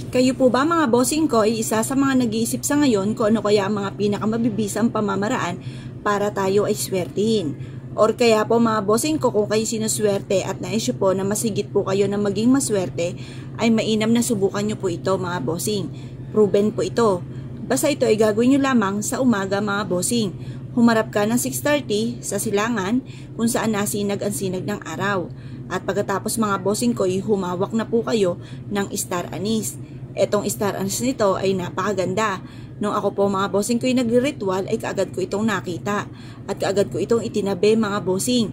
Kayo po ba mga bossing ko ay isa sa mga nag-iisip sa ngayon kung ano kaya ang mga pinakamabibisang pamamaraan para tayo ay swertihin? Or kaya po mga bossing ko, kung kayo sinuswerte at naisyo po na masigit po kayo na maging maswerte, ay mainam na subukan nyo po ito mga bossing. Proven po ito. Basta ito ay gagawin nyo lamang sa umaga mga bossing. Humarap ka ng 6:30 sa silangan kung saan nasinag ang sinag ng araw. At pagkatapos mga bossing ko, humawak na po kayo ng star anise. Etong star anise nito ay napakaganda. Nung ako po mga bossing ko yung nagre-ritual ay kaagad ko itong nakita. At kaagad ko itong itinabi mga bossing.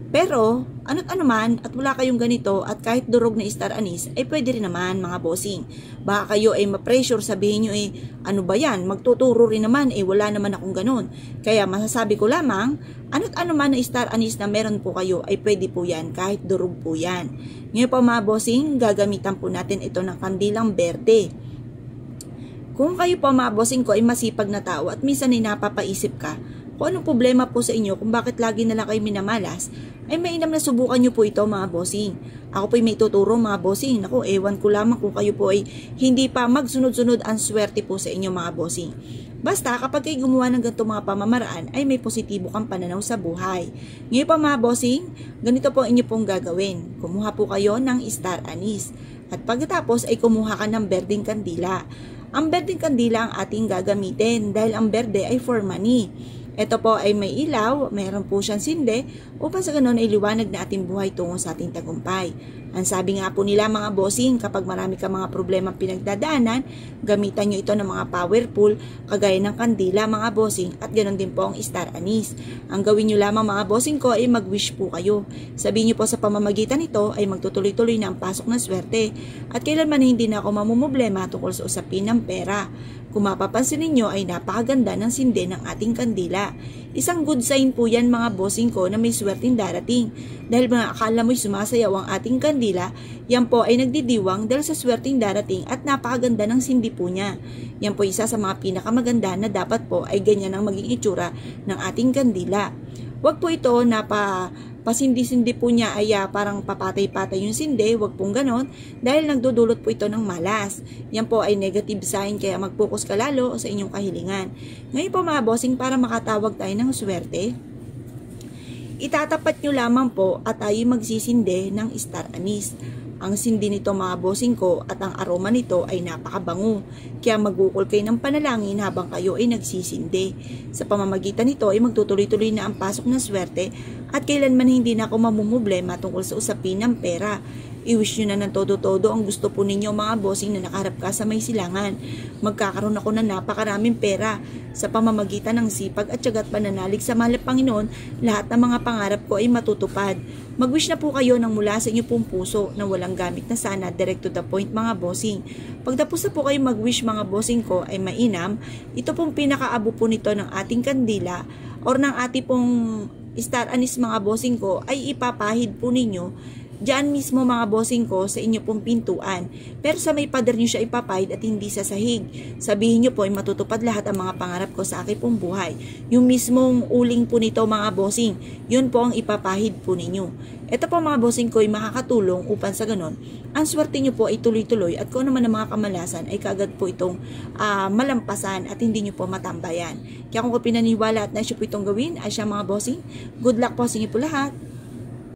Pero, ano't ano man at wala kayong ganito at kahit durog na star anise ay pwede rin naman mga bossing. Baka kayo ay ma-pressure, sabihin nyo ano ba yan, magtuturo rin naman wala naman akong ganun. Kaya masasabi ko lamang, ano't ano man na star anise na meron po kayo ay pwede po yan kahit durog po yan. Ngayon po mga bossing, gagamitan po natin ito ng kandilang berde. Kung kayo po mga bossing ko ay masipag na tao at minsan ay napapaisip ka kung anong problema po sa inyo kung bakit lagi na lang kayo minamalas, ay mainam na subukan nyo po ito mga bossing. Ako po ay may tuturo mga bossing. Naku, ewan ko lamang kung kayo po ay hindi pa magsunod-sunod ang swerte po sa inyo mga bossing. Basta kapag kayo gumawa ng ganito mga pamamaraan ay may positibo kang pananaw sa buhay. Ngayon pa mga bossing, ganito po inyo pong gagawin. Kumuha po kayo ng star anise. At pagkatapos ay kumuha ka ng berdeng kandila. Ang berdeng kandila ang ating gagamitin dahil ang berde ay for money. Ito po ay may ilaw, mayroon po siyang sinde upang sa ganoon ay liwanag na ating buhay tungo sa ating tagumpay. Ang sabi nga po nila mga bossing, kapag marami ka mga problema pinagdadaanan, gamitan nyo ito ng mga powerful kagaya ng kandila mga bossing at ganoon din po ang star anise. Ang gawin nyo lamang mga bossing ko ay mag-wish po kayo. Sabihin nyo po sa pamamagitan nito ay magtutuloy-tuloy na ang pasok ng swerte at kailanman hindi na ako mamumblema tungkol sa usapin ng pera. Kung mapapansin ninyo ay napakaganda ng sinde ng ating kandila. Isang good sign po yan mga bossing ko na may swerteng darating. Dahil mga akala mo'y sumasayaw ang ating kandila, yan po ay nagdidiwang dahil sa swerteng darating at napakaganda ng sindi po niya. Yan po isa sa mga pinakamaganda na dapat po ay ganyan ang maging itsura ng ating kandila. Huwag po ito na pasindi-sindi po niya ay parang papatay-patay yung sindi, wag pong ganon, dahil nagdudulot po ito ng malas. Yan po ay negative sign, kaya mag-focus ka lalo sa inyong kahilingan. Ngayon po mga bossing, para makatawag tayo ng swerte, itatapat nyo lamang po at tayo magsisinde ng star anise. Ang sindi nito mga bossing ko at ang aroma nito ay napakabango. Kaya magukol kayo ng panalangin habang kayo ay nagsisindi. Sa pamamagitan nito ay magtutuloy-tuloy na ang pasok ng swerte at kailanman hindi na ako mamumblema tungkol sa usapin ng pera. I-wish nyo na ng todo-todo ang gusto po ninyo mga bossing na nakaharap ka sa may silangan. Magkakaroon ako ng napakaraming pera. Sa pamamagitan ng sipag at tiyaga at pananalig sa mahal na Panginoon, lahat ng mga pangarap ko ay matutupad. Mag-wish na po kayo ng mula sa inyong pong puso na walang gamit na sana, direct to the point mga bossing. Pagtapos na po kayo mag-wish mga bossing ko ay mainam, ito pong pinakaabo po nito ng ating kandila or ng ating pong star anise mga bossing ko ay ipapahid po ninyo diyan mismo mga bossing ko sa inyo pong pintuan. Pero sa may pader nyo siya ipapahid at hindi sa sahig. Sabihin nyo po ay matutupad lahat ang mga pangarap ko sa aking pong buhay. Yung mismong uling po nito mga bossing, yun po ang ipapahid po ninyo. Ito po mga bossing ko ay makakatulong upang sa ganon, ang swerte nyo po ay tuloy-tuloy at kung ano man ang mga kamalasan ay kagad po itong malampasan at hindi nyo po matambayan. Kaya kung ko pinaniwala at naisyo po itong gawin ay siya mga bossing, good luck po sa inyo po lahat.